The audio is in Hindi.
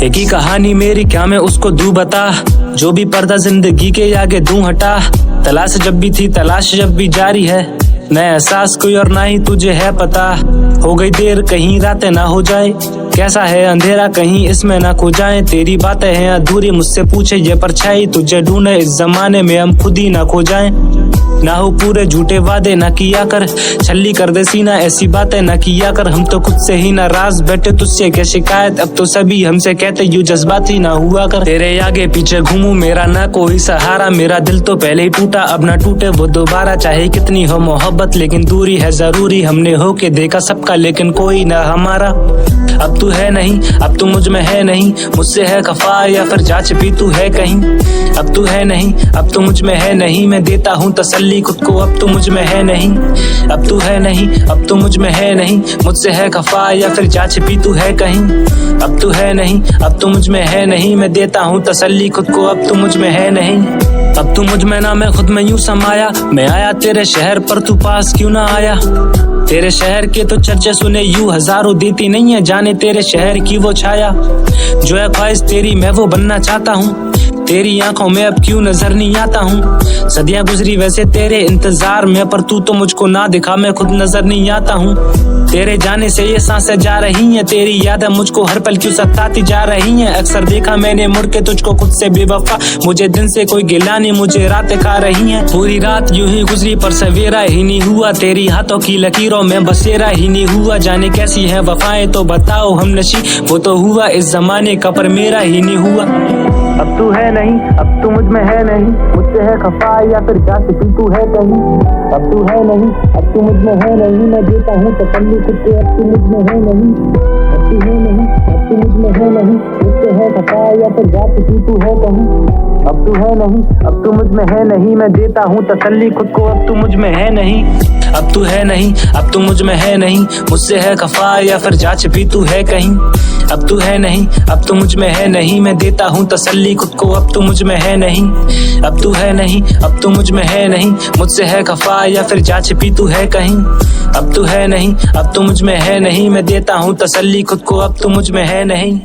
एक ही कहानी मेरी, क्या मैं उसको दूं बता। जो भी पर्दा जिंदगी के आगे दूं हटा। तलाश जब भी थी, तलाश जब भी जारी है। न एहसास कोई और ना ही तुझे है पता। हो गई देर, कहीं रातें ना हो जाए। कैसा है अंधेरा, कहीं इसमें ना खो जाए। तेरी बातें हैं अधूरी, मुझसे पूछे ये परछाई। तुझे ढूंढे इस जमाने में, हम खुद ही ना खो जाए। ना हो पूरे झूठे वादे ना किया कर, छल्ली कर दे सीना ऐसी बातें ना किया कर। हम तो खुद से ही नाराज, बैठे तुझसे क्या शिकायत। अब तो सभी हमसे कहते यूं जज्बाती ना हुआ कर। तेरे आगे पीछे घूमूं, मेरा ना कोई सहारा। मेरा दिल तो पहले ही टूटा, अब ना टूटे वो दोबारा। चाहे कितनी हो मोहब्बत, लेकिन दूरी है जरूरी। हमने होके देखा सबका, लेकिन कोई ना हमारा। अब तू है नहीं, अब तू मुझ में है नहीं। मुझसे है खफा या फिर जा छिपी तू है कहीं। अब तू है नहीं, अब तू मुझ में है नहीं। मैं देता हूँ तसल्ली खुद को, अब तू मुझ में है नहीं। अब तू है नहीं, अब तू मुझ में है नहीं। मुझसे है खफा या फिर जा छिपी तू है कहीं। अब तू है नहीं, अब तू मुझ में है नहीं। मैं देता हूँ तसल्ली खुद को, अब तू मुझ में है नहीं। अब तू मुझ में ना, मैं खुद में यूं समाया। मैं आया तेरे शहर पर, तू पास क्यों ना आया। तेरे शहर के तो चर्चे सुने यूं हजारों, देती नहीं है जाने तेरे शहर की वो छाया। जो है ख्वाहिश तेरी, मैं वो बनना चाहता हूँ। तेरी आंखों में अब क्यों नजर नहीं आता हूँ। सदियां गुजरी वैसे तेरे इंतजार में, पर तू तो मुझको ना दिखा, मैं खुद नजर नहीं आता हूँ। तेरे जाने से ये सांसें जा रही हैं, तेरी यादें मुझको हर पल क्यों सताती जा रही हैं। अक्सर देखा मैंने मुड़ के तुझको खुद से बेवफा। मुझे दिन से कोई गिला नहीं, मुझे रातें खा रही हैं। पूरी रात यूं ही गुजरी पर सवेरा ही नहीं हुआ। तेरी हाथों की लकीरों में बसेरा ही नहीं हुआ। जाने कैसी है वफाएं तो बताओ हम नशी। वो तो हुआ इस जमाने का, पर मेरा ही नहीं हुआ। अब तू है नहीं, अब तू मुझ में है नहीं। मुझसे है खफा या फिर जा छिपी तू है कहीं। अब तू है नहीं, अब तू मुझ में है नहीं। मैं देता हूँ तसल्ली खुद को, अब तू मुझ में है नहीं। अब तू है नहीं, अब तू मुझ में है नहीं। मुझसे है खफा या फिर जा छिपी तू है कहीं। अब तू है नहीं, अब तू मुझ में है नहीं। मैं देता हूँ तसल्ली खुद को, अब तू मुझ में है नहीं। अब तू है नहीं, अब तू मुझ में है नहीं। मुझसे है खफा या फिर जा छिपी तू है कहीं। अब तू है नहीं, अब तू मुझ में है नहीं। मैं देता हूँ तसल्ली खुद को, अब तू मुझ में है नहीं। अब तू है नहीं, अब तू मुझ में है नहीं। मुझसे है खफा या फिर जा छिपी तू है कहीं। अब तू है नहीं, अब तू मुझ में है नहीं। मैं देता हूँ तसल्ली खुद को, अब तू मुझ में है नहीं।